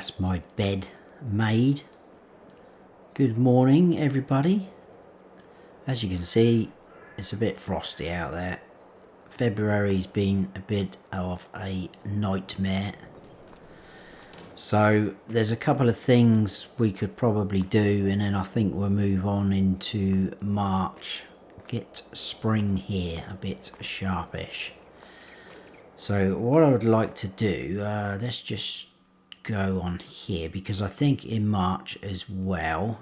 that's my bed made. Good morning, everybody. As you can see, it's a bit frosty out there. February's been a bit of a nightmare. So there's a couple of things we could probably do, and then I think we'll move on into March. Get spring here a bit sharpish. So what I would like to do, let's just go on here, because I think in March as well,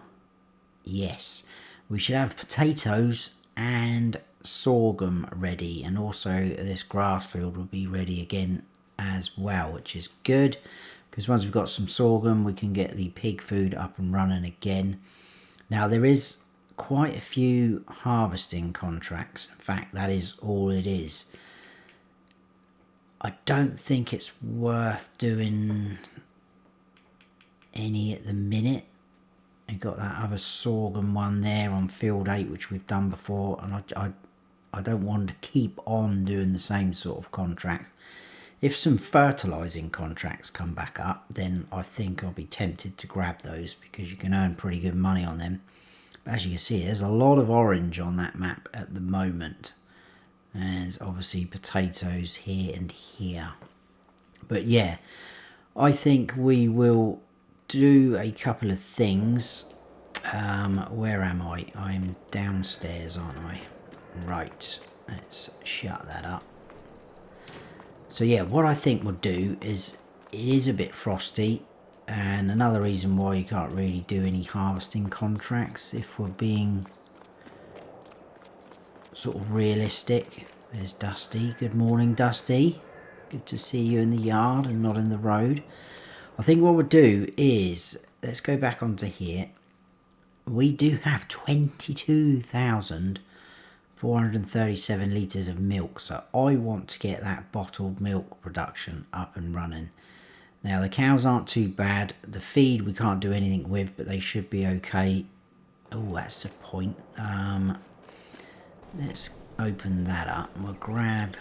yes, we should have potatoes and sorghum ready, and also this grass field will be ready again as well, which is good, because once we've got some sorghum we can get the pig food up and running again. Now there is quite a few harvesting contracts. In fact, that is all it is. I don't think it's worth doing any at the minute. We've got that other sorghum one there on field 8, which we've done before, and I don't want to keep on doing the same sort of contract. If some fertilizing contracts come back up, then I think I'll be tempted to grab those, because you can earn pretty good money on them. But as you can see, there's a lot of orange on that map at the moment. And there's obviously potatoes here and here. But yeah, I think we will do a couple of things. Where am I? I'm downstairs, aren't I? Right, let's shut that up. So yeah, what I think we'll do is, it is a bit frosty, and another reason why you can't really do any harvesting contracts, if we're being sort of realistic. There's Dusty. Good morning, Dusty. Good to see you in the yard and not in the road. I think what we'll do is, let's go back onto here. We do have 22,437 litres of milk, so I want to get that bottled milk production up and running. Now the cows aren't too bad. The feed we can't do anything with, but they should be okay. Oh, that's a point. Let's open that up and we'll grab,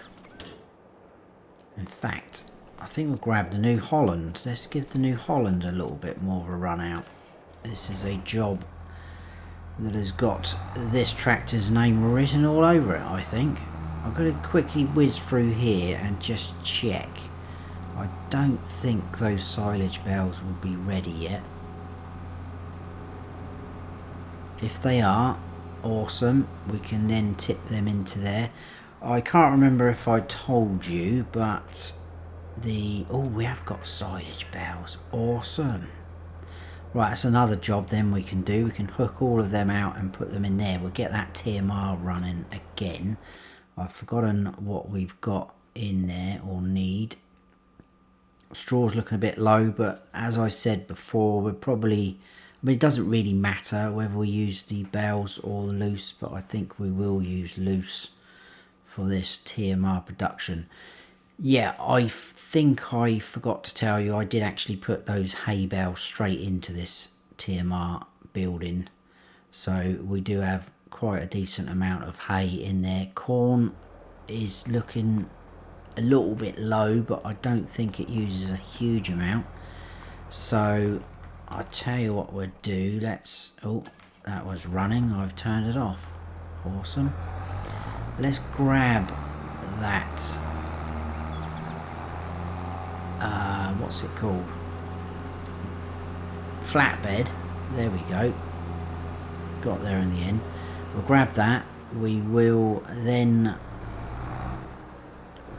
in fact I think we'll grab the New Holland. Let's give the New Holland a little bit more of a run out. This is a job that has got this tractor's name written all over it, I think. I'm going to quickly whiz through here and just check. I don't think those silage bales will be ready yet. If they are, awesome, we can then tip them into there. I can't remember if I told you, but we have got silage bales. Awesome. Right, that's another job then we can do. We can hook all of them out and put them in there. We'll get that TMR running again. I've forgotten what we've got in there or need. Straw's looking a bit low, but as I said before, we're probably, I mean, it doesn't really matter whether we use the bales or the loose, but I think we will use loose for this TMR production. Yeah, I think I forgot to tell you, I did actually put those hay bales straight into this TMR building. So we do have quite a decent amount of hay in there. Corn is looking a little bit low, but I don't think it uses a huge amount. So I'll tell you what we'll do. Let's, oh, that was running. I've turned it off. Awesome. Let's grab that. What's it called? Flatbed. There we go. Got there in the end. We'll grab that. We will then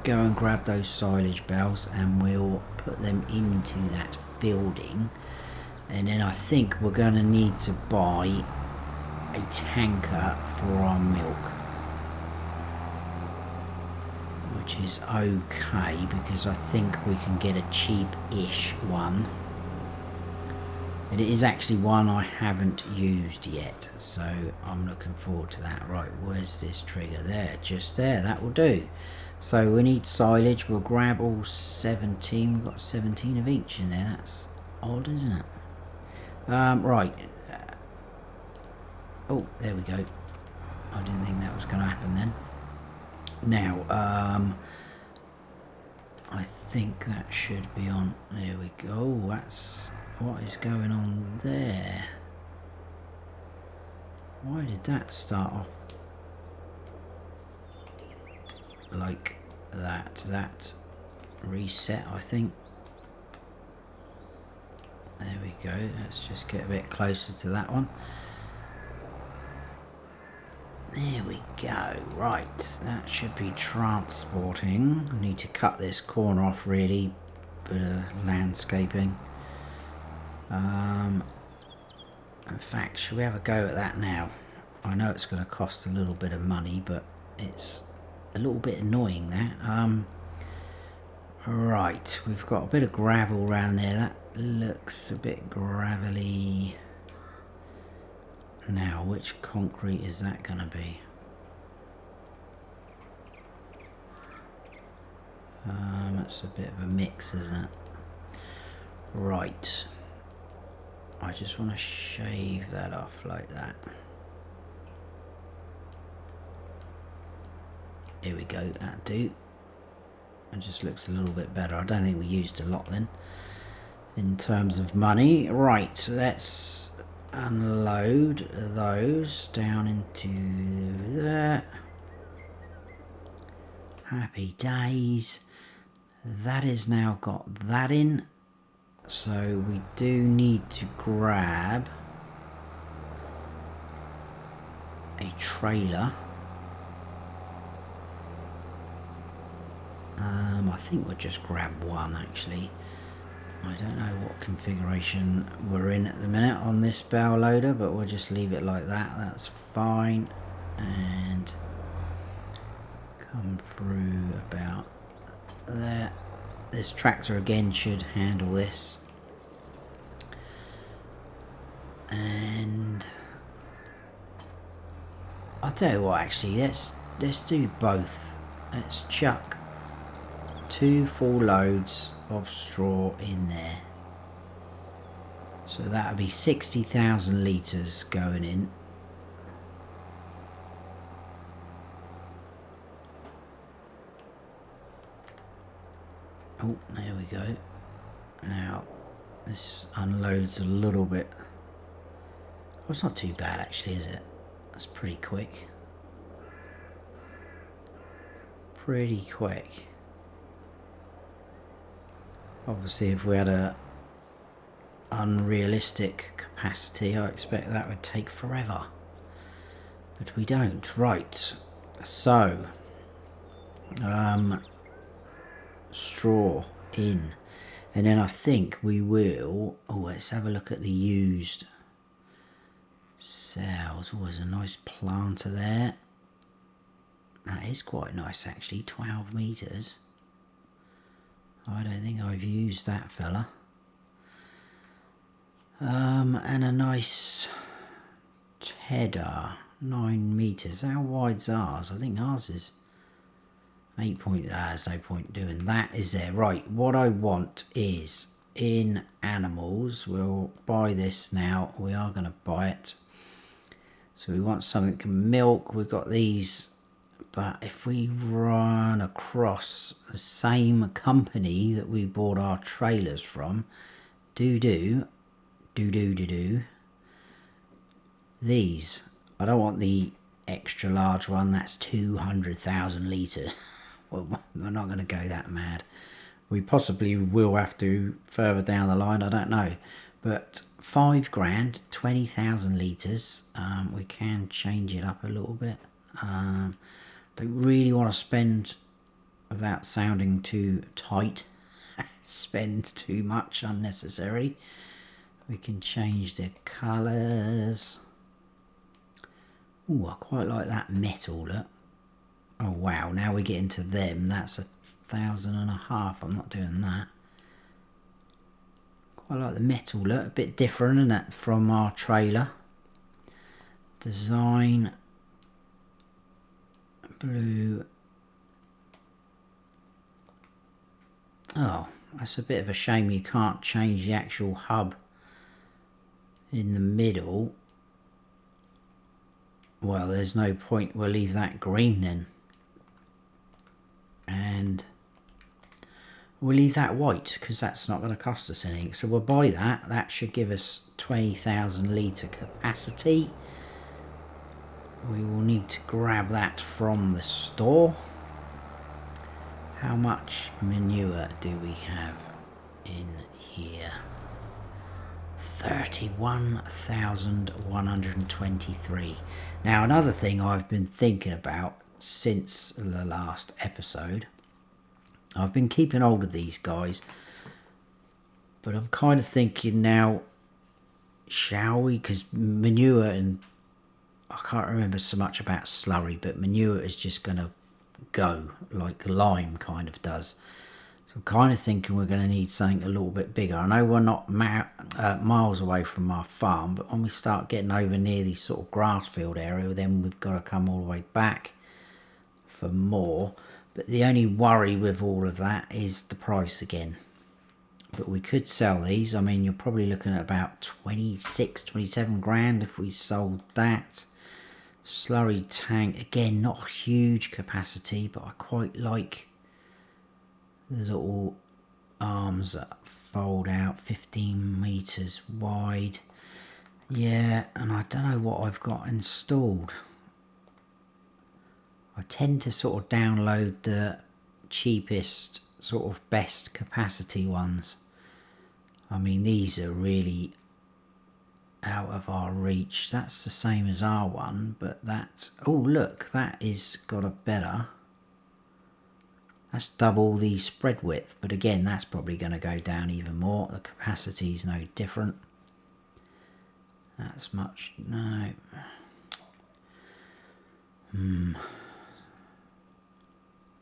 go and grab those silage bales and we'll put them into that building. And then I think we're going to need to buy a tanker for our milk, which is okay, because I think we can get a cheap-ish one. And it is actually one I haven't used yet, so I'm looking forward to that. Right, where's this trigger? There, just there, that will do. So we need silage. We'll grab all 17. We've got 17 of each in there. That's odd, isn't it? Right. Oh, there we go. I didn't think that was going to happen then. Now, I think that should be on. There we go. That's what is going on there. Why did that start off like that? That reset, I think. There we go. Let's just get a bit closer to that one. There we go. Right, that should be transporting. I need to cut this corner off really. Bit of landscaping. In fact, should we have a go at that now? I know it's going to cost a little bit of money, but it's a little bit annoying that. Right, we've got a bit of gravel around there. That looks a bit gravelly. Now, which concrete is that going to be? That's a bit of a mix, isn't it? Right. I just want to shave that off like that. Here we go, that'll do. It just looks a little bit better. I don't think we used a lot then in terms of money. Right, let's unload those down into there. Happy days. That has now got that in. So we do need to grab a trailer. I think we'll just grab one actually. I don't know what configuration we're in at the minute on this bow loader, but we'll just leave it like that. That's fine. And come through about there. This tractor again should handle this. And I'll tell you what, actually, let's do both. Let's chuck 2 full loads of straw in there. So that'll be 60,000 litres going in. Oh, there we go. Now, this unloads a little bit. Well, it's not too bad actually, is it? That's pretty quick. Pretty quick. Obviously, if we had a unrealistic capacity, I expect that would take forever. But we don't. Right. So, straw in. And then I think we will... Oh, let's have a look at the used cells. Oh, there's a nice planter there. That is quite nice actually, 12 metres. I don't think I've used that fella. And a nice header, 9 metres. How wide's ours? I think ours is 8 point. There's no point doing that, is there? Right, what I want is in animals. We'll buy this now. We are going to buy it. So we want something that can milk. We've got these. But if we run across the same company that we bought our trailers from, these. I don't want the extra large one. That's 200,000 litres. Well, we're not going to go that mad. We possibly will have to further down the line. I don't know. But 5 grand, 20,000 litres. We can change it up a little bit. Don't really want to spend, without sounding too tight, spend too much unnecessarily. We can change the colours. Oh, I quite like that metal look. Oh wow, now we get into them. That's 1,500. I'm not doing that. Quite like the metal look. A bit different, isn't it, from our trailer. Design. Blue. Oh, that's a bit of a shame you can't change the actual hub in the middle. Well, there's no point. We'll leave that green then. And we'll leave that white because that's not going to cost us anything. So we'll buy that. That should give us 20,000 litre capacity. We will need to grab that from the store. How much manure do we have in here? 31,123. Now another thing I've been thinking about since the last episode, I've been keeping hold of these guys, but I'm kind of thinking now, shall we? Because manure, and I can't remember so much about slurry, but manure is just going to go like lime kind of does. So I'm kind of thinking we're going to need something a little bit bigger. I know we're not miles away from our farm, but when we start getting over near these sort of grass field area, then we've got to come all the way back for more. But the only worry with all of that is the price again. But we could sell these. I mean, you're probably looking at about 26, 27 grand if we sold that. Slurry tank, again, not huge capacity, but I quite like the little arms that fold out, 15 meters wide. Yeah, and I don't know what I've got installed. I tend to sort of download the cheapest, sort of best capacity ones. I mean, these are really out of our reach. That's the same as our one, but that, oh look, that is got a better, that's double the spread width, but again that's probably going to go down even more. The capacity is no different. That's much, no,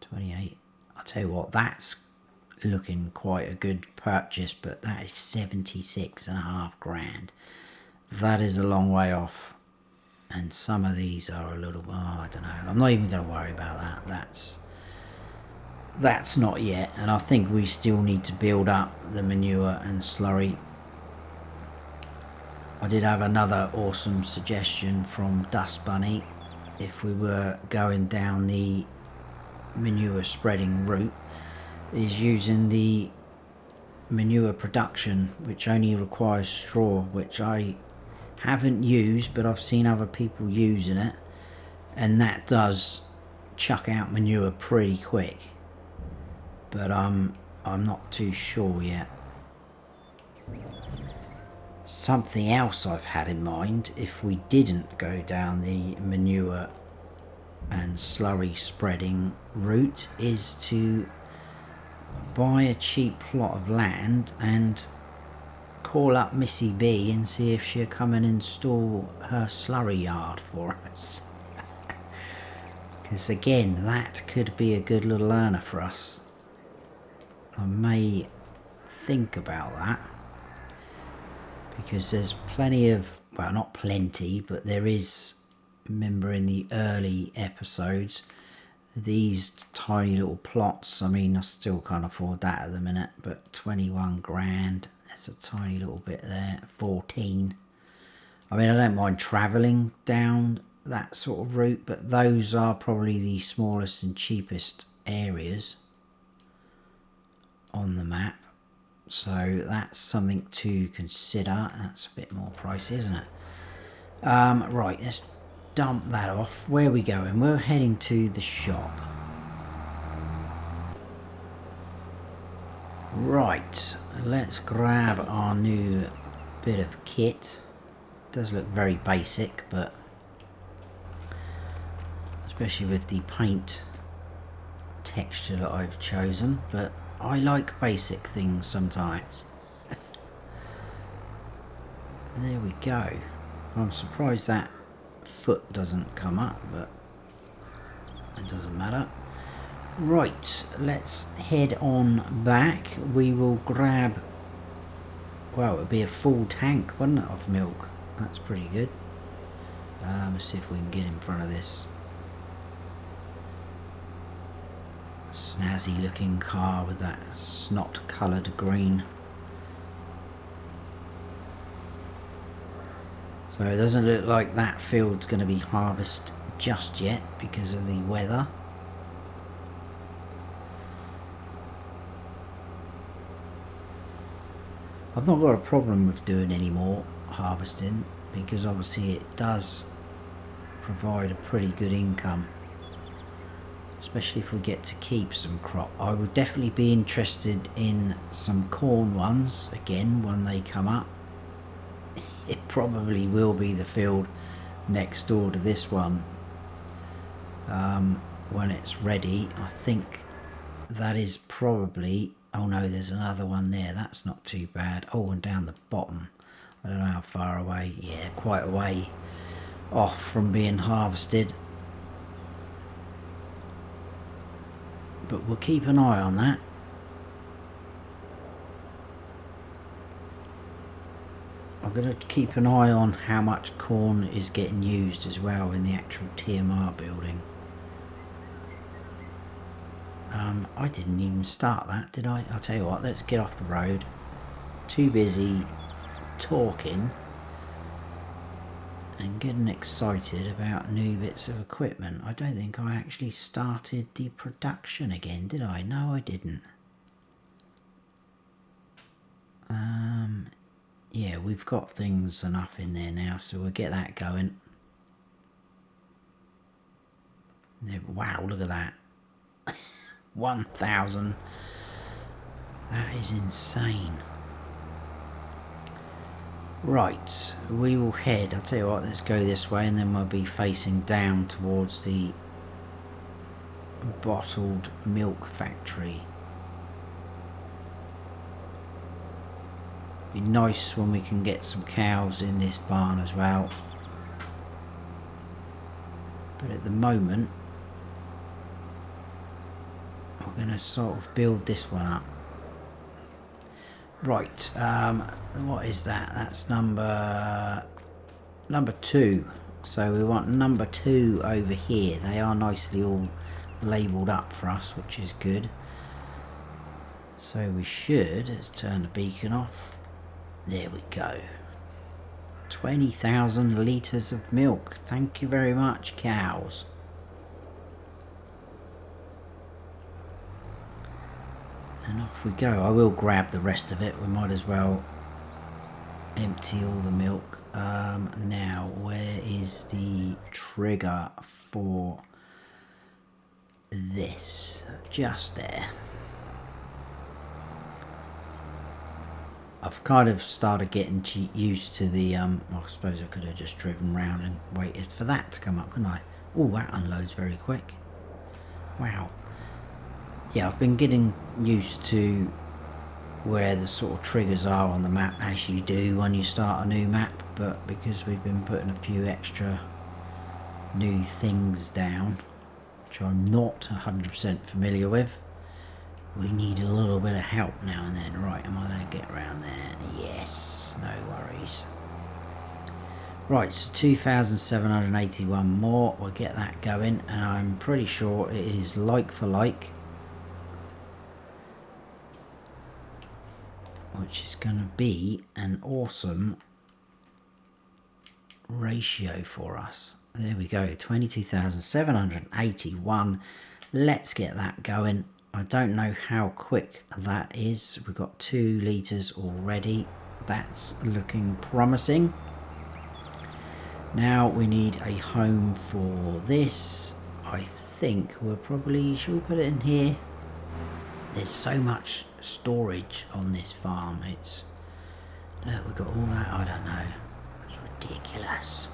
28. I'll tell you what, that's looking quite a good purchase, but that is 76.5 grand. That is a long way off, and some of these are a little, oh, I don't know, I'm not even going to worry about that. That's not yet, and I think we still need to build up the manure and slurry. I did have another awesome suggestion from Dust Bunny. If we were going down the manure spreading route, is using the manure production, which only requires straw, which I haven't used, but I've seen other people using it, and that does chuck out manure pretty quick. But I'm not too sure yet. Something else I've had in mind, if we didn't go down the manure and slurry spreading route, is to buy a cheap plot of land and call up Missy B and see if she'll come and install her slurry yard for us. Because again, that could be a good little earner for us. I may think about that, because there's plenty of, well, not plenty, but there is, remember in the early episodes, these tiny little plots. I mean, I still can't afford that at the minute, but 21 grand, there's a tiny little bit there, 14. I mean, I don't mind travelling down that sort of route, but those are probably the smallest and cheapest areas on the map. So that's something to consider. That's a bit more pricey, isn't it? Right, let's dump that off. Where are we going? We're heading to the shop. Right, let's grab our new bit of kit. Does look very basic, but especially with the paint texture that I've chosen, but I like basic things sometimes. There we go. I'm surprised that foot doesn't come up, but it doesn't matter. Right, let's head on back. We will grab, well, it would be a full tank, wouldn't it, of milk? That's pretty good. Let's see if we can get in front of this snazzy looking car with that snot coloured green. So it doesn't look like that field's going to be harvested just yet because of the weather. I've not got a problem with doing any more harvesting, because obviously it does provide a pretty good income, especially if we get to keep some crop. I would definitely be interested in some corn ones again when they come up. It probably will be the field next door to this one when it's ready. I think that is probably, oh no, there's another one there, that's not too bad. Oh, and down the bottom, I don't know how far away. Yeah, quite a way off from being harvested, but we'll keep an eye on that. I'm going to keep an eye on how much corn is getting used as well in the actual TMR building. I didn't even start that, did I? I'll tell you what, let's get off the road. Too busy talking and getting excited about new bits of equipment. I don't think I actually started the production again, did I? No, I didn't. Yeah, we've got things enough in there now, so we'll get that going. Wow, look at that. 1,000. That is insane. Right, we will head, I'll tell you what, let's go this way, and then we'll be facing down towards the bottled milk factory. Be nice when we can get some cows in this barn as well, but at the moment we're going to sort of build this one up. Right, what is that? That's number 2. So we want number 2 over here. They are nicely all labelled up for us, which is good. So we should, let's turn the beacon off. There we go. 20,000 litres of milk. Thank you very much, cows. And off we go. I will grab the rest of it. We might as well empty all the milk. Now, where is the trigger for this? Just there. I've kind of started getting used to the, I suppose I could have just driven round and waited for that to come up, couldn't I? Oh, that unloads very quick. Wow. Yeah, I've been getting used to where the sort of triggers are on the map, as you do when you start a new map, but because we've been putting a few extra new things down, which I'm not 100% familiar with, we need a little bit of help now and then. Right, am I going to get around there? Yes, no worries. Right, so 2,781 more. We'll get that going, and I'm pretty sure it is like for like, which is going to be an awesome ratio for us. There we go, 22,781. Let's get that going. I don't know how quick that is. We've got 2 litres already. That's looking promising. Now we need a home for this. I think we'll probably, should we put it in here? There's so much storage on this farm. It's, look, we've got all that, I don't know. It's ridiculous.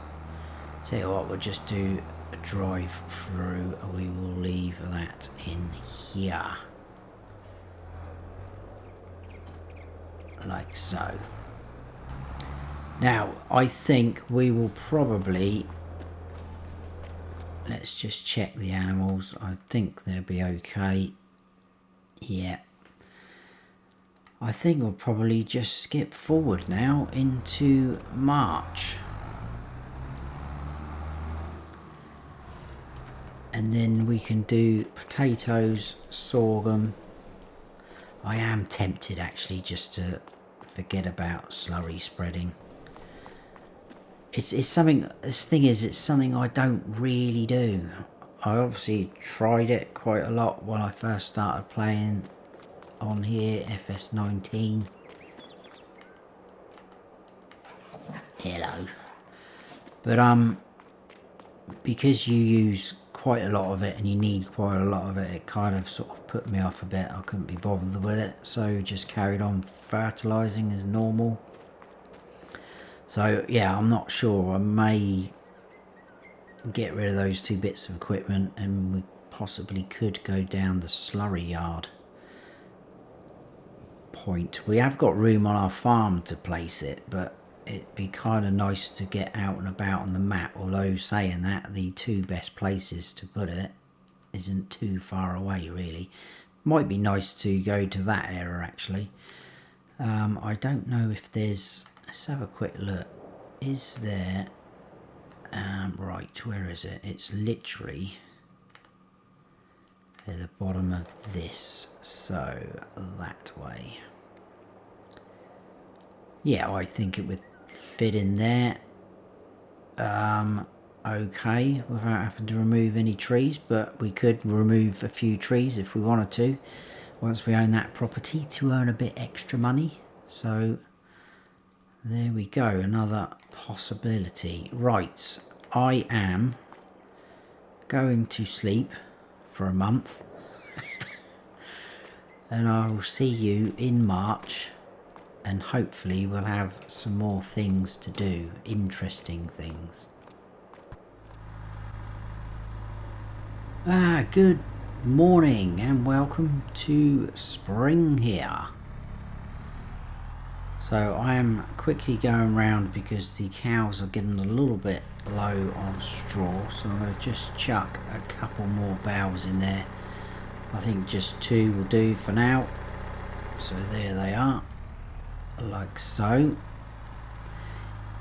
Tell you what, we'll just do a drive through. We will leave that in here. Like so. Now, I think we will probably, let's just check the animals. I think they'll be okay. Yeah. I think we'll probably just skip forward now into March. And then we can do potatoes, sorghum. I am tempted actually just to forget about slurry spreading. It's something, this thing is, it's something I don't really do. I obviously tried it quite a lot when I first started playing on here, FS19. Hello. But because you use quite a lot of it and you need quite a lot of it, it kind of sort of put me off a bit. I couldn't be bothered with it, so just carried on fertilizing as normal. So yeah, I'm not sure. I may get rid of those 2 bits of equipment and we possibly could go down the slurry yard point. We have got room on our farm to place it, but it'd be kind of nice to get out and about on the map, although saying that, the 2 best places to put it isn't too far away really. Might be nice to go to that area actually. I don't know if there's, let's have a quick look. Is there right, where is it? It's literally at the bottom of this, so that way. Yeah, I think it would fit in there okay, without having to remove any trees, but we could remove a few trees if we wanted to once we own that property to earn a bit extra money. So there we go, another possibility. Right, I am going to sleep for a month and I will see you in March, and hopefully we'll have some more things to do, interesting things. Good morning and welcome to spring here. So I am quickly going round because the cows are getting a little bit low on straw, so I'm going to just chuck a couple more bales in there. I think just 2 will do for now. So there they are, like so.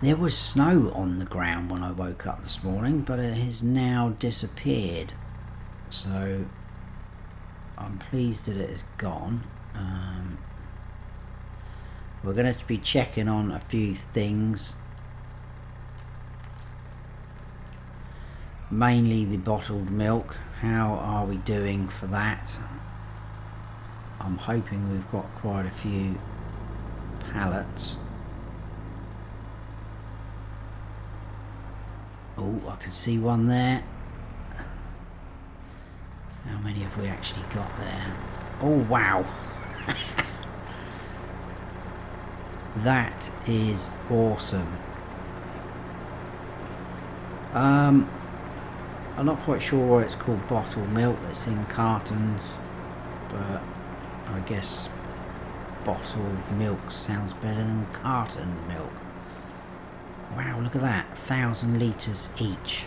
There was snow on the ground when I woke up this morning, but it has now disappeared. So I'm pleased that it is gone. We're going to be checking on a few things, mainly the bottled milk. How are we doing for that? I'm hoping we've got quite a few pallets. Oh, I can see one there. How many have we actually got there? Oh wow. That is awesome. I'm not quite sure why it's called bottled milk. It's in cartons, but I guess bottled milk sounds better than carton milk. Wow, look at that, 1,000 litres each.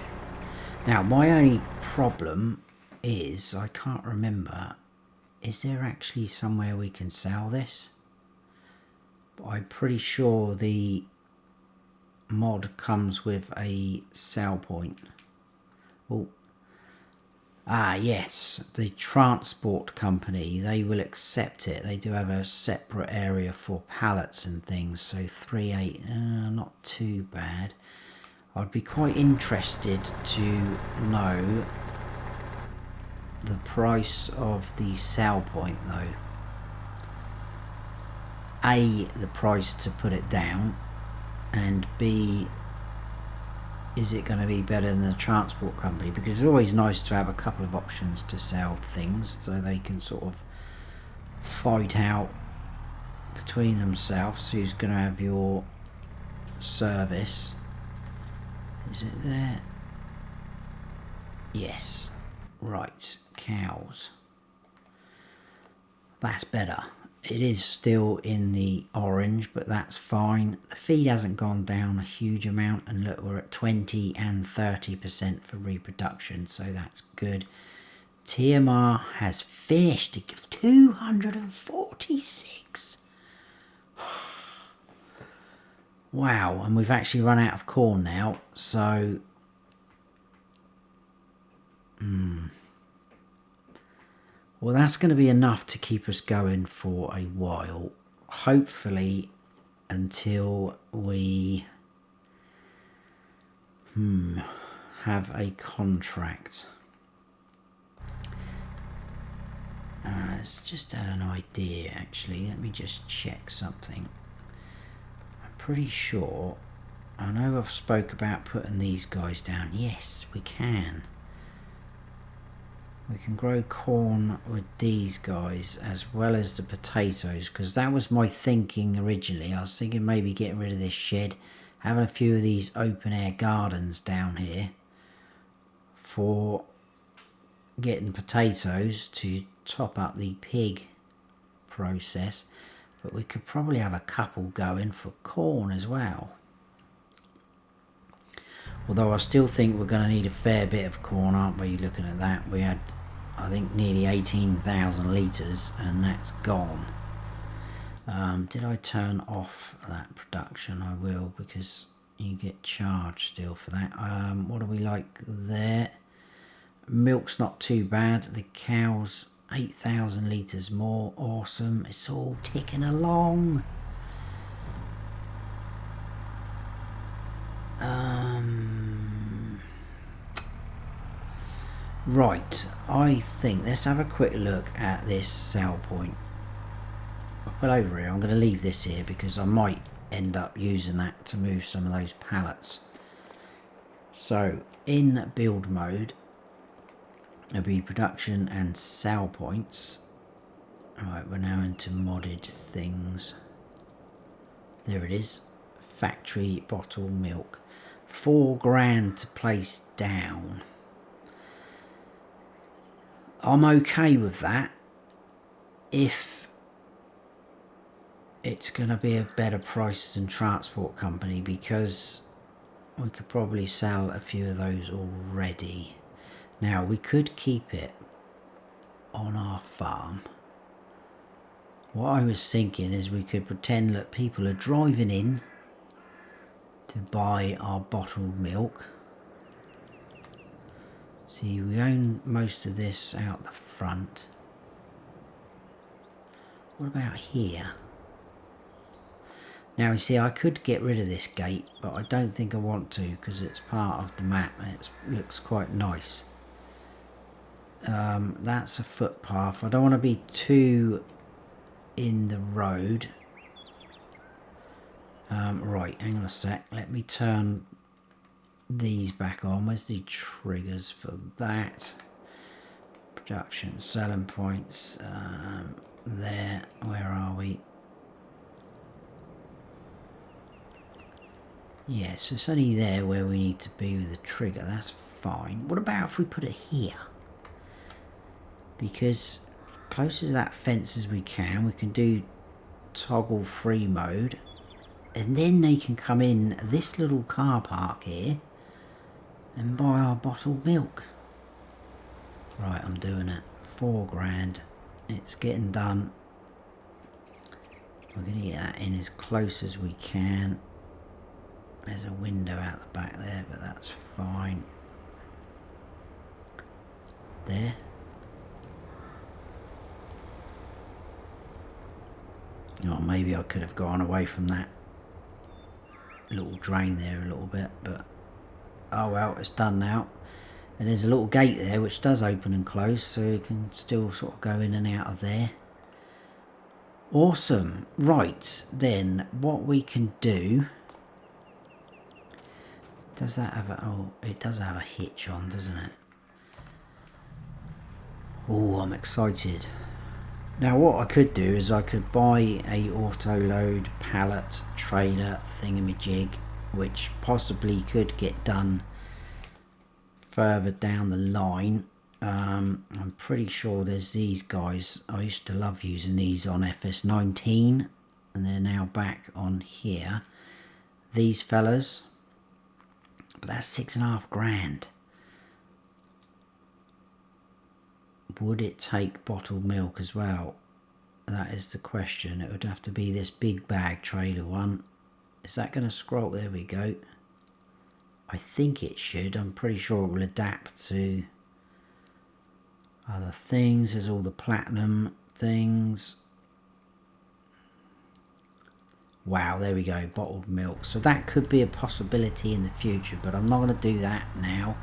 Now my only problem is I can't remember, is there actually somewhere we can sell this? I'm pretty sure the mod comes with a sell point. Oh, yes, the transport company, they will accept it. They do have a separate area for pallets and things, so 3.8, not too bad. I'd be quite interested to know the price of the sell point though. A, the price to put it down, and B, is it going to be better than the transport company? Because it's always nice to have a couple of options to sell things so they can sort of fight out between themselves who's going to have your service. Is it there? Yes. Right, cows. That's better. It is still in the orange, but that's fine. The feed hasn't gone down a huge amount, and look, we're at 20 and 30% for reproduction, so that's good. TMR has finished. 246. Wow, and we've actually run out of corn now, so well, that's going to be enough to keep us going for a while, hopefully until we have a contract. Let's just add an idea actually. Let me just check something. I'm pretty sure I know I've spoke about putting these guys down. Yes, we can. We can grow corn with these guys as well as the potatoes, because that was my thinking originally. I was thinking maybe getting rid of this shed, having a few of these open air gardens down here for getting potatoes to top up the pig process, but we could probably have a couple going for corn as well. Although I still think we're going to need a fair bit of corn, aren't we? Looking at that, we had, I think, nearly 18,000 litres, and that's gone. Did I turn off that production? I will, because you get charged still for that. What do we like there? Milk's not too bad. The cows, 8,000 litres more. Awesome. It's all ticking along. Right, I think let's have a quick look at this sell point. I'll put over here. I'm going to leave this here because I might end up using that to move some of those pallets. So in build mode, there'll be production and sell points. Alright, we're now into modded things. There it is. Factory bottle milk. $4,000 to place down. I'm okay with that if it's going to be a better price than transport company, because we could probably sell a few of those already. Now we could keep it on our farm. What I was thinking is we could pretend that people are driving in to buy our bottled milk. See, we own most of this out the front. What about here? Now you see, I could get rid of this gate, but I don't think I want to, because it's part of the map and it looks quite nice. That's a footpath. I don't want to be too in the road. Right, hang on a sec. Let me turn these back on. Where's the triggers for that? Production, selling points. There. Where are we? Yeah, so it's only there where we need to be with the trigger. That's fine. What about if we put it here? Because close to that fence as we can do toggle free mode, and then they can come in this little car park here and buy our bottled milk. Right, I'm doing it. $4,000. It's getting done. We're going to get that in as close as we can. There's a window out the back there, but that's fine. There. Oh, maybe I could have gone away from that little drain there a little bit, but oh well, it's done now. And there's a little gate there which does open and close, so you can still sort of go in and out of there. Awesome. Right, then what we can do, does that have a, oh, it does have a hitch on, doesn't it? Oh, I'm excited. Now what I could do is I could buy a auto load pallet trailer thingamajig, which possibly could get done further down the line. I'm pretty sure there's these guys. I used to love using these on FS19, and they're now back on here. These fellas, but that's $6,500. Would it take bottled milk as well? That is the question. It would have to be this big bag trailer one. Is that going to scroll? There we go. I think it should. I'm pretty sure it will adapt to other things. There's all the platinum things. Wow, there we go. Bottled milk. So that could be a possibility in the future, but I'm not going to do that now,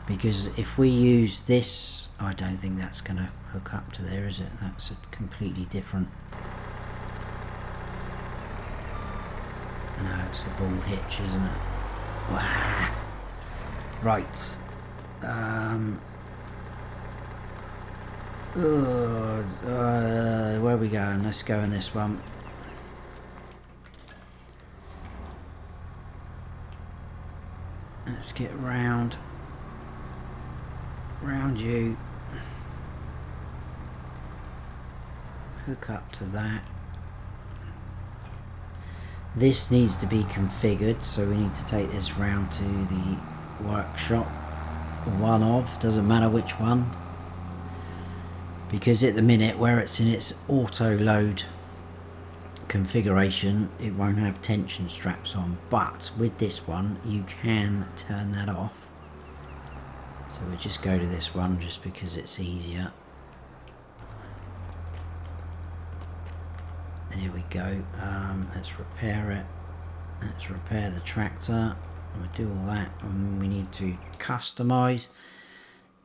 because if we use this, I don't think that's going to hook up to there, is it? That's a completely different No, it's a ball hitch, isn't it? Wow. Right. Where are we going? Let's go in this one. Let's get round you. Hook up to that. This needs to be configured, so we need to take this round to the workshop. One of, doesn't matter which one, because at the minute where it's in its auto load configuration it won't have tension straps on, but with this one you can turn that off. So we'll just go to this one just because it's easier. There we go. Let's repair it. Let's repair the tractor. We'll do all that, and we need to customize.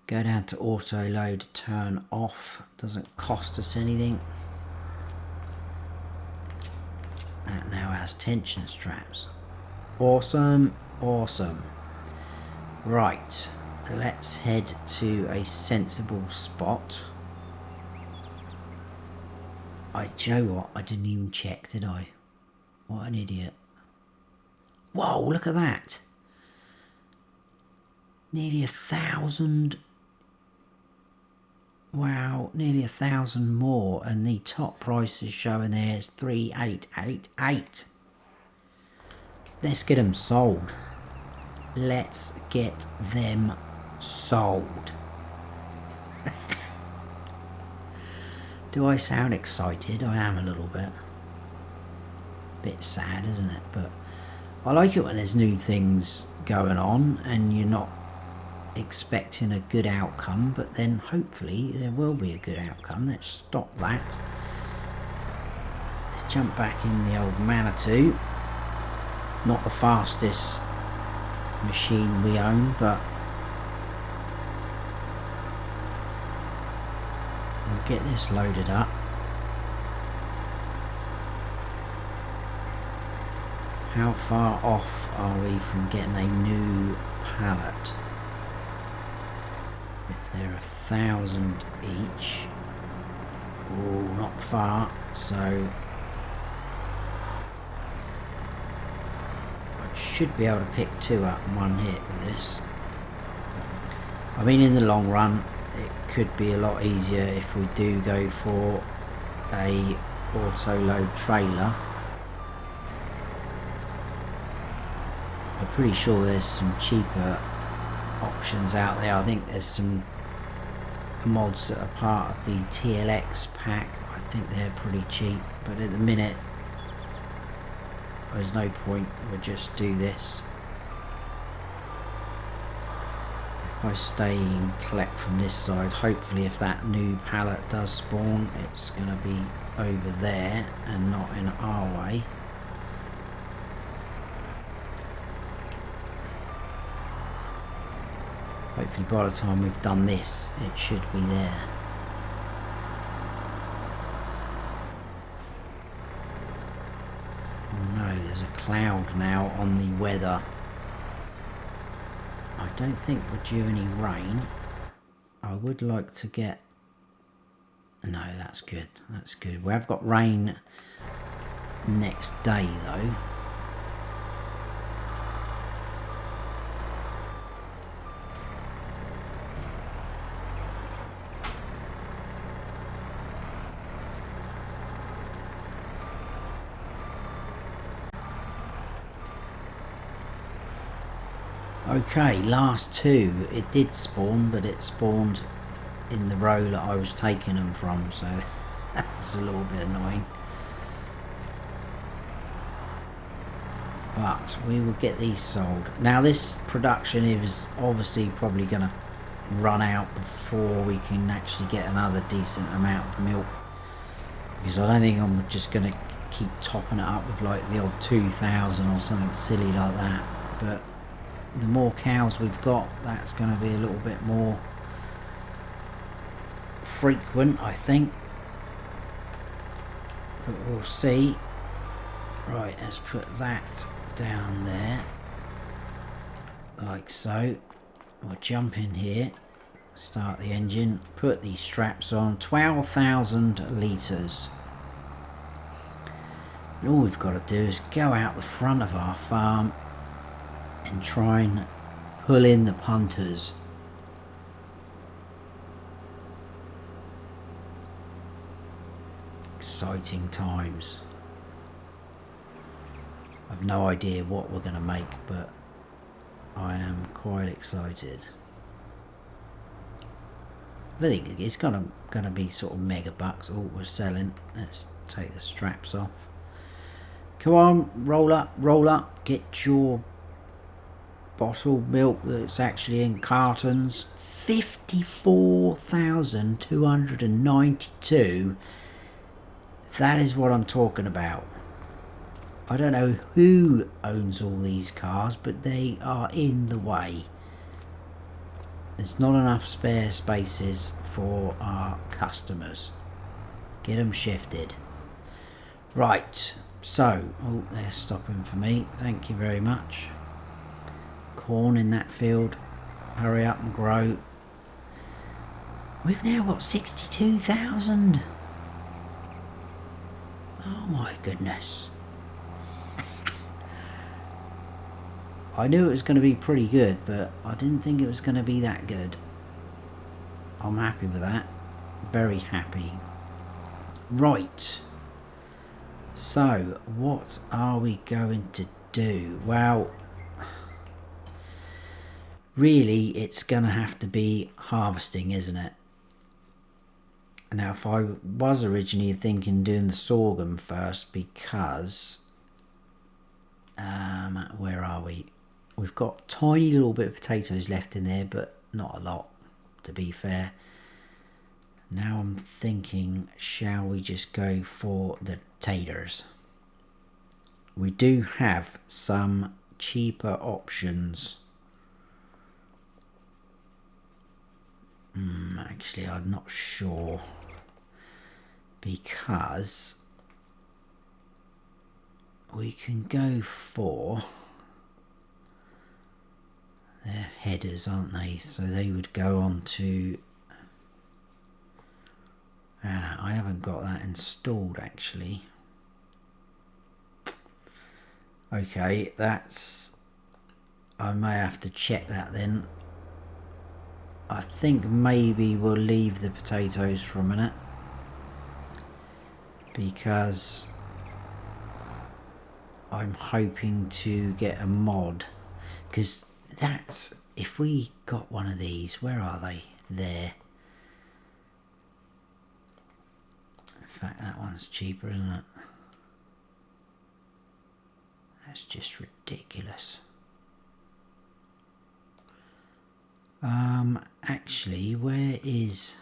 Go down to auto load, turn off. Doesn't cost us anything. That now has tension straps. Awesome, awesome. Right, let's head to a sensible spot. Do you know what? I didn't even check, did I? What an idiot. Whoa, look at that. Nearly 1,000. Wow, nearly 1,000 more, and the top price is showing there is 3,888. Let's get them sold. Let's get them sold. Do I sound excited? I am a little bit. Bit sad, isn't it? But I like it when there's new things going on and you're not expecting a good outcome, but then hopefully there will be a good outcome. Let's stop that. Let's jump back in the old Manitou. Not the fastest machine we own, but we'll get this loaded up. How far off are we from getting a new pallet? If they're 1,000 each, oh, not far. So I should be able to pick 2 up in one hit with this. I mean, in the long run it could be a lot easier if we do go for a auto load trailer. I'm pretty sure there's some cheaper options out there. I think there's some mods that are part of the TLX pack. I think they're pretty cheap, but at the minute there's no point. We'll just do this. If I stay and collect from this side, hopefully if that new pallet does spawn, it's going to be over there and not in our way. Hopefully by the time we've done this, it should be there. Oh no, there's a cloud now on the weather. I don't think we're due any rain. I would like to get... No, that's good. That's good. We have got rain next day though. Okay, last 2. It did spawn, but it spawned in the row that I was taking them from, so that was a little bit annoying. But we will get these sold. Now this production is obviously probably going to run out before we can actually get another decent amount of milk. Because I don't think I'm just going to keep topping it up with like the odd 2,000 or something silly like that. But the more cows we've got, that's going to be a little bit more frequent, I think. But we'll see. Right, let's put that down there, like so. We'll jump in here, start the engine, put these straps on. 12,000 litres. And all we've got to do is go out the front of our farm and try and pull in the punters. Exciting times. I've no idea what we're going to make, but I am quite excited. I think it's gonna be sort of mega bucks. All we're selling. Let's take the straps off. Come on, roll up, get your bottled milk that's actually in cartons. 54,292. That is what I'm talking about. I don't know who owns all these cars, but they are in the way. There's not enough spare spaces for our customers. Get them shifted. Right, so, oh, they're stopping for me. Thank you very much. Corn in that field. Hurry up and grow. We've now got 62,000. Oh my goodness. I knew it was going to be pretty good, but I didn't think it was going to be that good. I'm happy with that. Very happy. Right. So, what are we going to do? Well, really, it's going to have to be harvesting, isn't it? Now, if I was originally thinking doing the sorghum first, because... where are we? We've got a tiny little bit of potatoes left in there, but not a lot, to be fair. Now I'm thinking, shall we just go for the taters? We do have some cheaper options. Actually, I'm not sure, because we can go for... They're headers, aren't they? So they would go on to... I haven't got that installed, actually. Okay, that's... I may have to check that then. I think maybe we'll leave the potatoes for a minute, because I'm hoping to get a mod, because that's... If we got one of these, where are they? There. In fact, that one's cheaper, isn't it? That's just ridiculous. Actually, where is...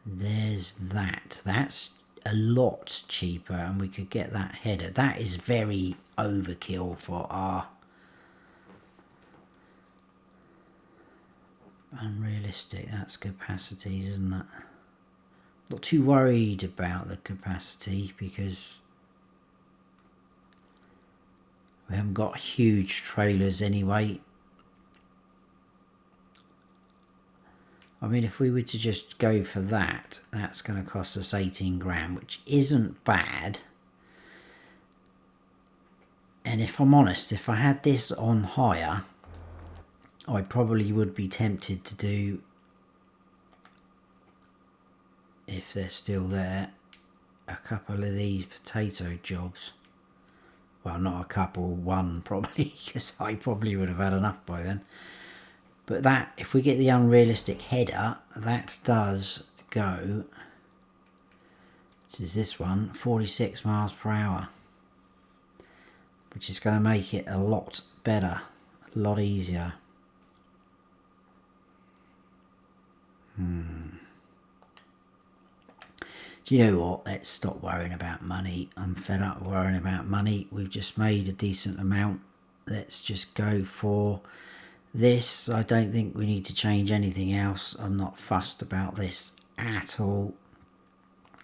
There's that. That's a lot cheaper, and we could get that header. That is very overkill for our... Unrealistic. That's capacities, isn't it? Not too worried about the capacity, because we haven't got huge trailers anyway. I mean, if we were to just go for that, that's going to cost us 18 grand, which isn't bad. And if I'm honest, if I had this on hire, I probably would be tempted to do, if they're still there, a couple of these potato jobs. Well, not a couple, one probably, because I probably would have had enough by then. But that, if we get the unrealistic header, that does go, which is this one, 46 miles per hour. Which is going to make it a lot better, a lot easier. Do you know what? Let's stop worrying about money. I'm fed up worrying about money. We've just made a decent amount. Let's just go for this. I don't think we need to change anything else. I'm not fussed about this at all.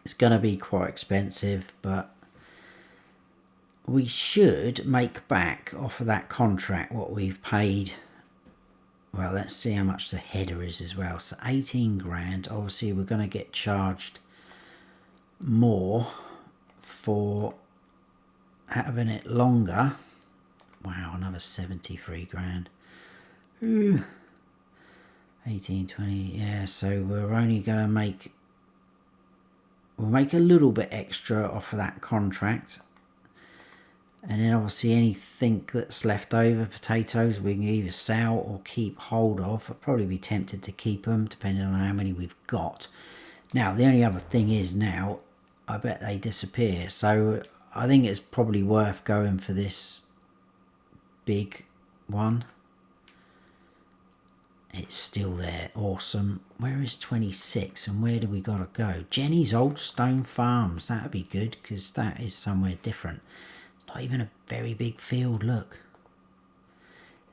It's going to be quite expensive, but we should make back off of that contract what we've paid. Well, let's see how much the header is as well. So 18 grand. Obviously, we're going to get charged more for having it longer. Wow, another 73 grand. 18, 20, yeah, so we're only going to make, we'll make a little bit extra off of that contract. And then obviously anything that's left over, potatoes, we can either sell or keep hold of. I'd probably be tempted to keep them, depending on how many we've got. Now, the only other thing is now, I bet they disappear. So I think it's probably worth going for this big one. It's still there. Awesome. Where is 26 and where do we got to go? Jenny's Old Stone Farms. That would be good because that is somewhere different. Not even a very big field, look.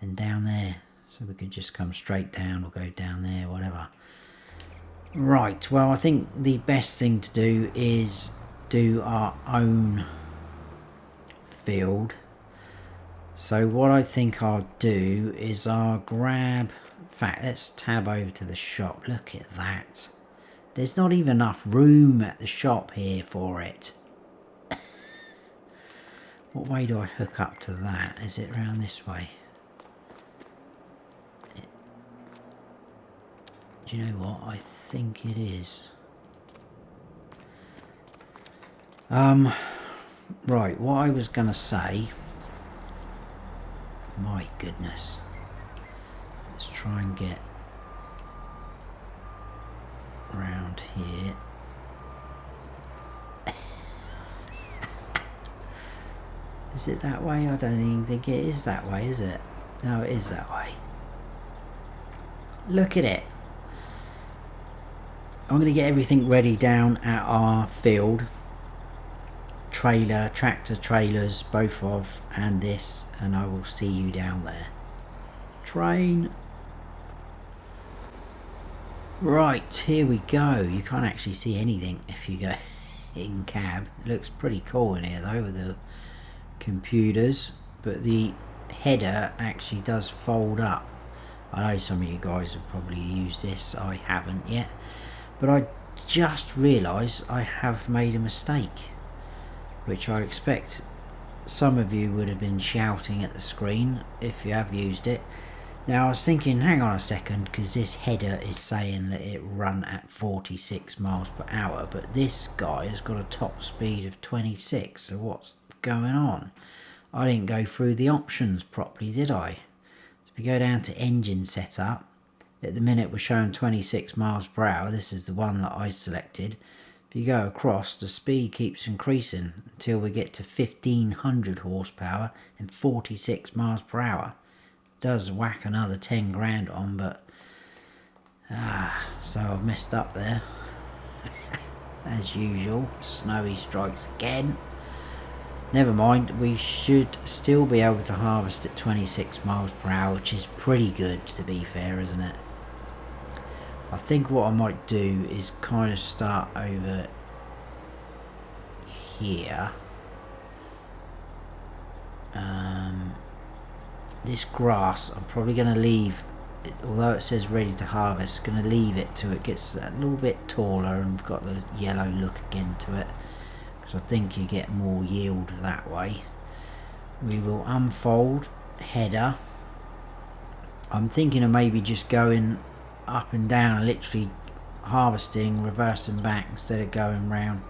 And down there. So we could just come straight down or go down there, whatever. Right, well, I think the best thing to do is do our own field. So what I think I'll do is I'll grab... In fact, let's tab over to the shop. Look at that. There's not even enough room at the shop here for it. What way do I hook up to that? Is it around this way? Do you know what? I think it is. Right, what I was going to say... My goodness. Let's try and get around here. Is it that way? I don't even think it is that way, is it? No, it is that way. Look at it. I'm going to get everything ready down at our field. Trailer, tractor trailers, both of, and this, and I will see you down there. Train. Right, here we go. You can't actually see anything if you go in cab. It looks pretty cool in here though with the computers, but the header actually does fold up. I know some of you guys have probably used this. I haven't yet, but I just realised I have made a mistake, which I expect some of you would have been shouting at the screen if you have used it. Now I was thinking, hang on a second, because this header is saying that it run at 46 miles per hour, but this guy has got a top speed of 26, so what's going on? I didn't go through the options properly, did I? So if we go down to engine setup, at the minute we're showing 26 miles per hour. This is the one that I selected. If you go across, the speed keeps increasing until we get to 1500 horsepower and 46 miles per hour. Does whack another 10 grand on, but so I've messed up there. As usual, Snowy strikes again. Never mind, we should still be able to harvest at 26 miles per hour, which is pretty good, to be fair, isn't it? I think what I might do is kind of start over here. This grass I'm probably going to leave, although it says ready to harvest, going to leave it till it gets a little bit taller and got the yellow look again to it, because I think you get more yield that way. We will unfold header. I'm thinking of maybe just going up and down, literally harvesting, reversing back instead of going round.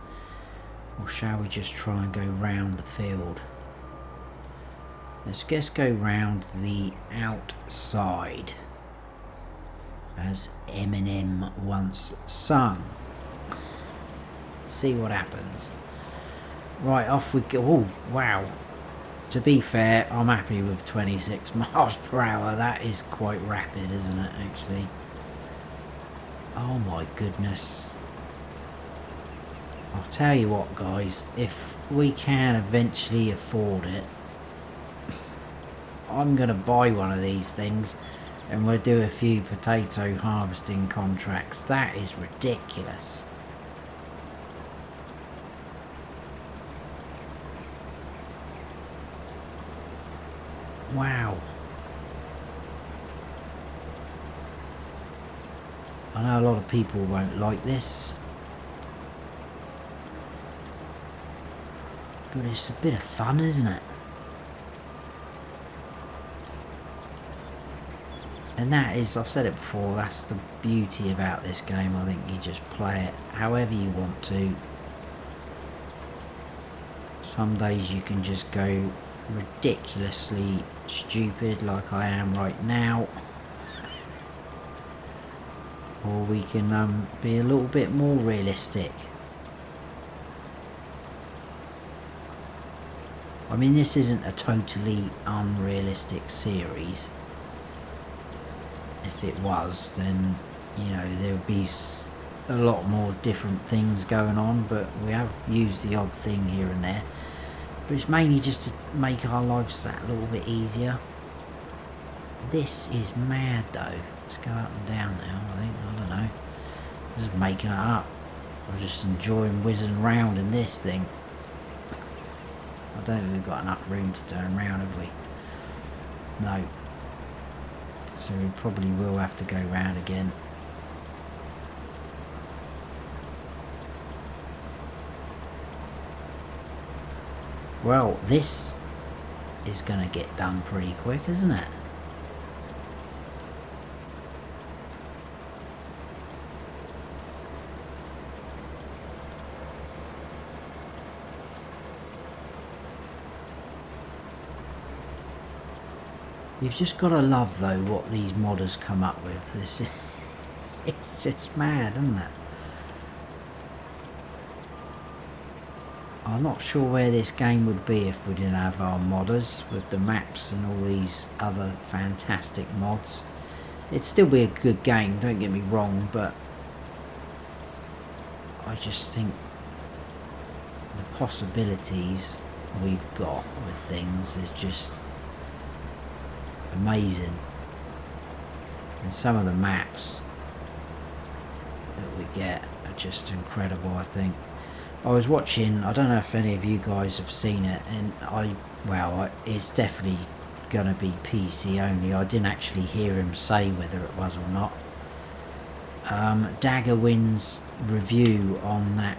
Or shall we just try and go round the field? Let's just go round the outside, as Eminem once sung. See what happens. Right, off we go. Oh, wow. To be fair, I'm happy with 26 miles per hour. That is quite rapid, isn't it, actually? Oh my goodness. I'll tell you what, guys, if we can eventually afford it, I'm going to buy one of these things and we'll do a few potato harvesting contracts. That is ridiculous. Wow. I know a lot of people won't like this, but it's a bit of fun, isn't it? And that is, I've said it before, that's the beauty about this game. I think you just play it however you want to. Some days you can just go ridiculously stupid like I am right now. Or we can be a little bit more realistic. I mean, this isn't a totally unrealistic series. If it was, then, you know, there would be a lot more different things going on, but we have used the odd thing here and there. But it's mainly just to make our lives that little bit easier. This is mad though. Let's go up and down now, I think. I don't know. I'm just making it up. I'm just enjoying whizzing around in this thing. I don't think we've got enough room to turn around, have we? No. So we probably will have to go round again. Well, this is going to get done pretty quick, isn't it? You've just got to love, though, what these modders come up with. This is, it's just mad, isn't it? I'm not sure where this game would be if we didn't have our modders with the maps and all these other fantastic mods. It'd still be a good game, don't get me wrong, but I just think the possibilities we've got with things is just amazing. And some of the maps that we get are just incredible, I think. I was watching, I don't know if any of you guys have seen it, and it's definitely gonna be PC only. I didn't actually hear him say whether it was or not. Daggerwin's review on that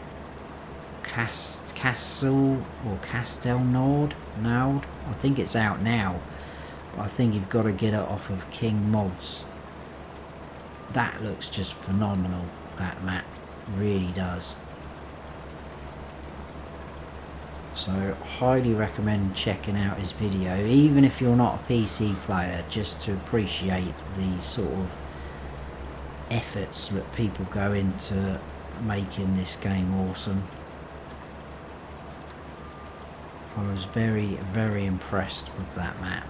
Castle or Castel Nord, I think it's out now, but I think you've got to get it off of King Mods. That looks just phenomenal, that map really does. So highly recommend checking out his video, even if you're not a PC player, just to appreciate the sort of efforts that people go into making this game awesome. I was very, very impressed with that map.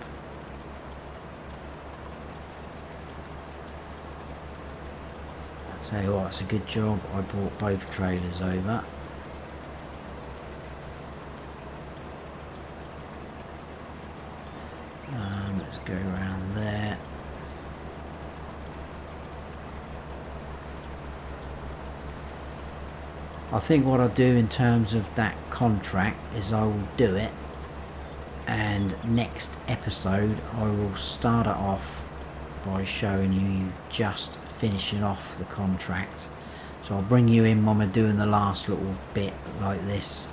I'll tell you what, it's a good job I brought both trailers over. Let's go around there. I think what I'll do in terms of that contract is I will do it, and next episode I will start it off by showing you just finishing off the contract. So I'll bring you in when we're doing the last little bit like this,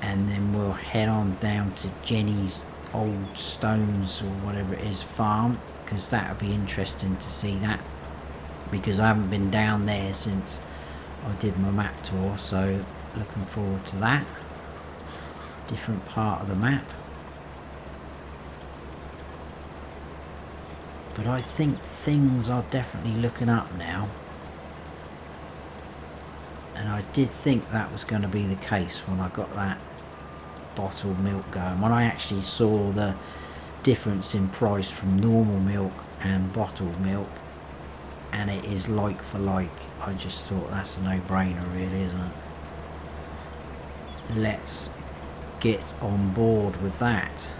and then we'll head on down to Jenny's old stones or whatever it is farm, because that would be interesting to see that, because I haven't been down there since I did my map tour, so looking forward to that. Different part of the map, but I think things are definitely looking up now, and I did think that was going to be the case when I got that bottled milk going. When I actually saw the difference in price from normal milk and bottled milk, and it is like for like, I just thought that's a no-brainer really, isn't it? Let's get on board with that.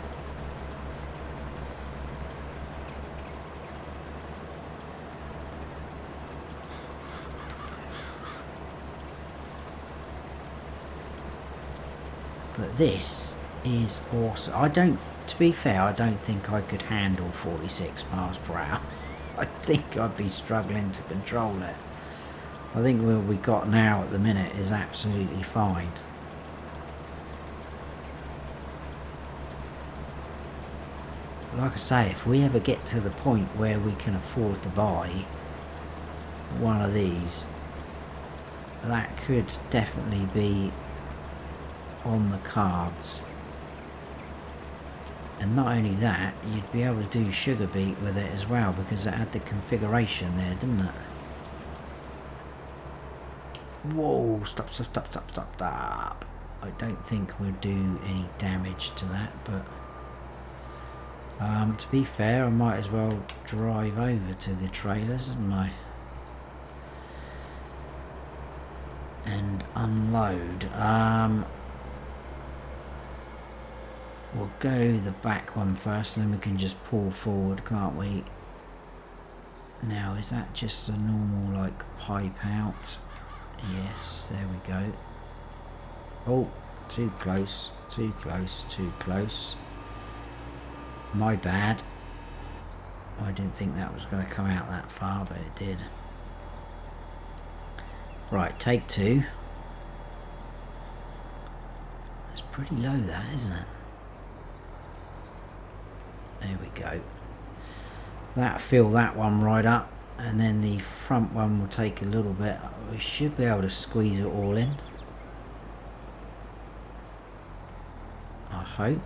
But this is awesome. I don't To be fair, I don't think I could handle 46 miles per hour. I think I'd be struggling to control it. I think what we got now at the minute is absolutely fine. Like I say, if we ever get to the point where we can afford to buy one of these, that could definitely be on the cards. And not only that, you'd be able to do sugar beet with it as well, because it had the configuration there, didn't it? Whoa, stop. I don't think we'll do any damage to that, but to be fair, I might as well drive over to the trailers, hadn't I? And unload. We'll go the back one first, and then we can just pull forward, can't we? Now, is that just a normal, like, pipe out? Yes, there we go. Oh, too close, too close, too close. My bad. I didn't think that was going to come out that far, but it did. Right, take two. It's pretty low, that, isn't it? There we go. That'll fill that one right up, and then the front one will take a little bit. We should be able to squeeze it all in, I hope.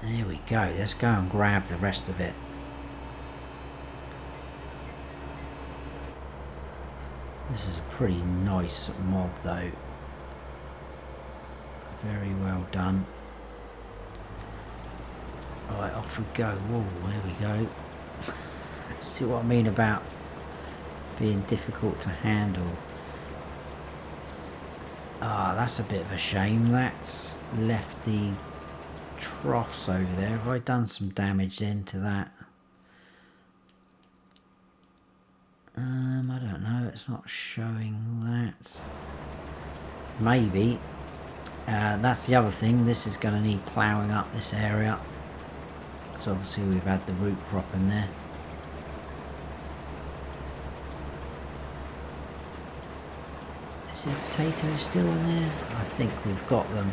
There we go. Let's go and grab the rest of it. This is a pretty nice mod though. Very well done. Alright, off we go. Whoa, there we go. See what I mean about being difficult to handle. Ah, that's a bit of a shame. That's left the troughs over there. Have I done some damage into that? I don't know, it's not showing that. Maybe. That's the other thing, this is going to need ploughing up this area. So obviously we've had the root crop in there. Is the potatoes still in there? I think we've got them.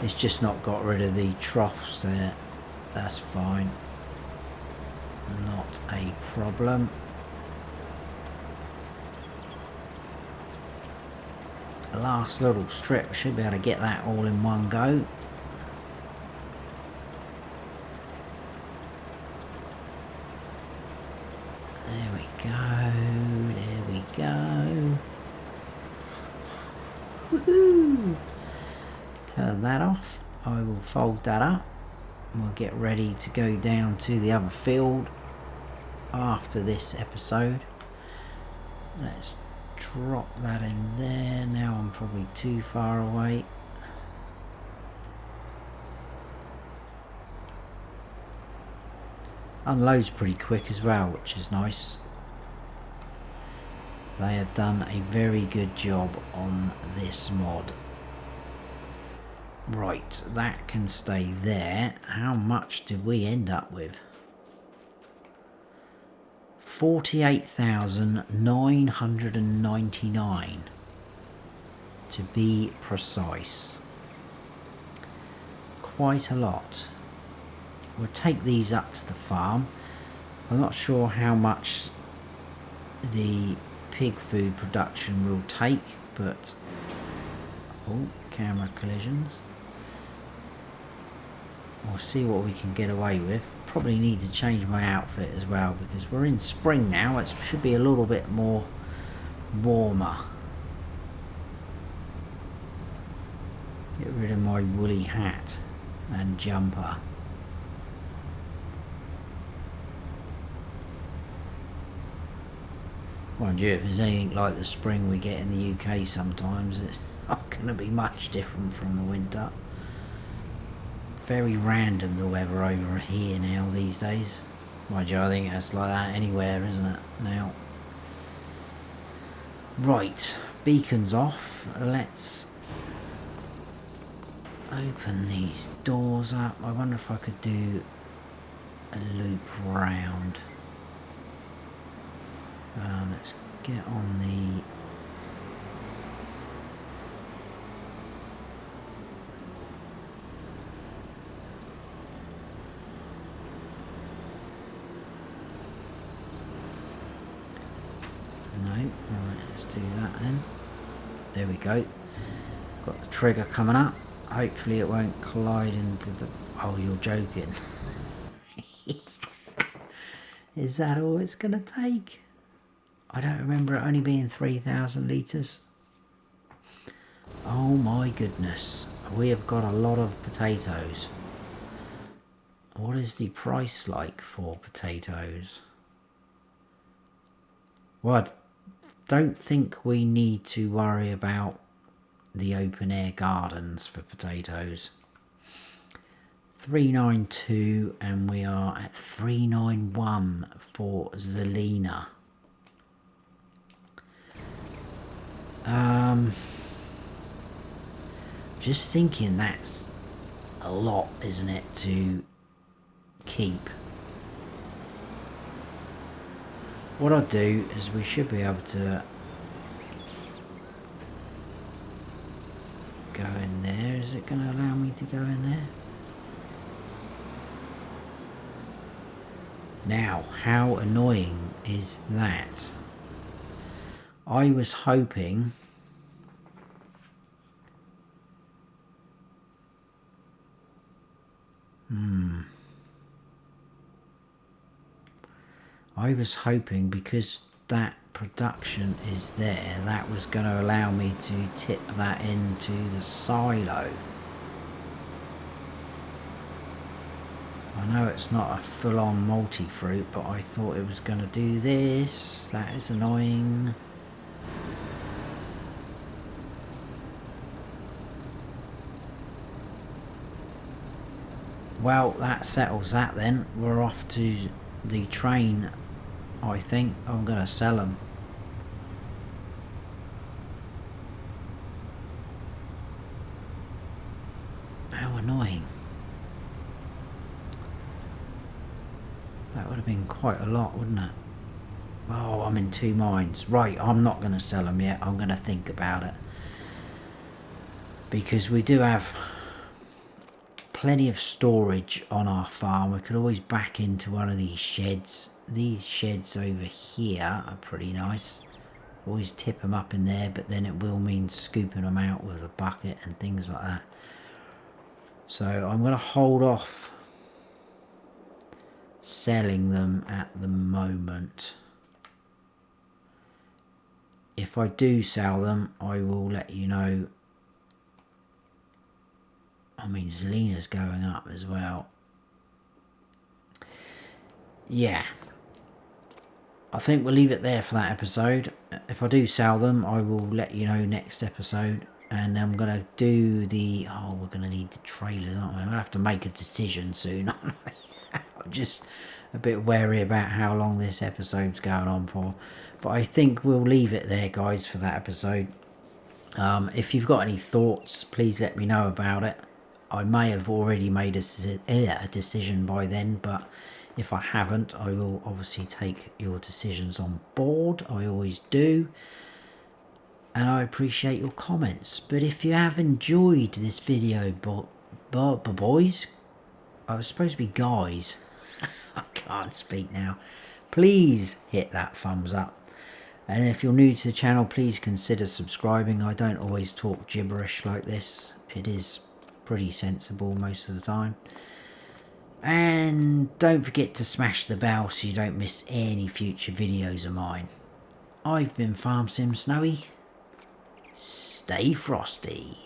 It's just not got rid of the troughs there. That's fine. Not a problem. Last little strip, should be able to get that all in one go. There we go, there we go. Woohoo! Turn that off. I will fold that up and we'll get ready to go down to the other field after this episode. Let's drop that in there. Now I'm probably too far away. Unloads pretty quick as well, which is nice. They have done a very good job on this mod. Right, that can stay there. How much did we end up with? 48,999 to be precise. Quite a lot. We'll take these up to the farm. I'm not sure how much the pig food production will take, but oh, camera collisions. We'll see what we can get away with. Probably need to change my outfit as well because we're in spring now. It should be a little bit more warmer. Get rid of my woolly hat and jumper. Mind you, if there's anything like the spring we get in the UK sometimes, it's not going to be much different from the winter. Very random the weather over here now these days. Mind you, I think that's like that anywhere, isn't it, now? Right, beacons off. Let's open these doors up. I wonder if I could do a loop round. Let's get on the... No, right, let's do that then. There we go. Got the trigger coming up. Hopefully it won't collide into the... Oh, you're joking. Is that all it's going to take? I don't remember it only being 3,000 litres. Oh my goodness. We have got a lot of potatoes. What is the price like for potatoes? Well, I don't think we need to worry about the open air gardens for potatoes. 392 and we are at 391 for Zelina. Just thinking that's a lot, isn't it, to keep. What I'll do is we should be able to go in there. Is it going to allow me to go in there? Now, how annoying is that? I was hoping... I was hoping because that production is there, that was going to allow me to tip that into the silo. I know it's not a full-on multi-fruit, but I thought it was going to do this. That is annoying. Well, that settles that then. We're off to the train, I think. I'm going to sell them. How annoying. That would have been quite a lot, wouldn't it? Oh, I'm in two minds. Right, I'm not going to sell them yet. I'm going to think about it. Because we do have plenty of storage on our farm. We could always back into one of these sheds. These sheds over here are pretty nice. Always tip them up in there, but then it will mean scooping them out with a bucket and things like that. So I'm going to hold off selling them at the moment. If I do sell them, I will let you know. I mean, Zelina's going up as well. Yeah. I think we'll leave it there for that episode. If I do sell them, I will let you know next episode. And I'm going to do the... Oh, we're going to need the trailers, aren't we? I'm going to have to make a decision soon. I'm just a bit wary about how long this episode's going on for. But I think we'll leave it there, guys, for that episode. If you've got any thoughts, please let me know about it. I may have already made a decision by then, but if I haven't, I will obviously take your decisions on board. I always do. And I appreciate your comments. But if you have enjoyed this video, boys, I was supposed to be guys. I can't speak now. Please hit that thumbs up. And if you're new to the channel, please consider subscribing. I don't always talk gibberish like this. It is pretty sensible most of the time. And don't forget to smash the bell so you don't miss any future videos of mine. I've been Farm Sim Snowy. Stay frosty.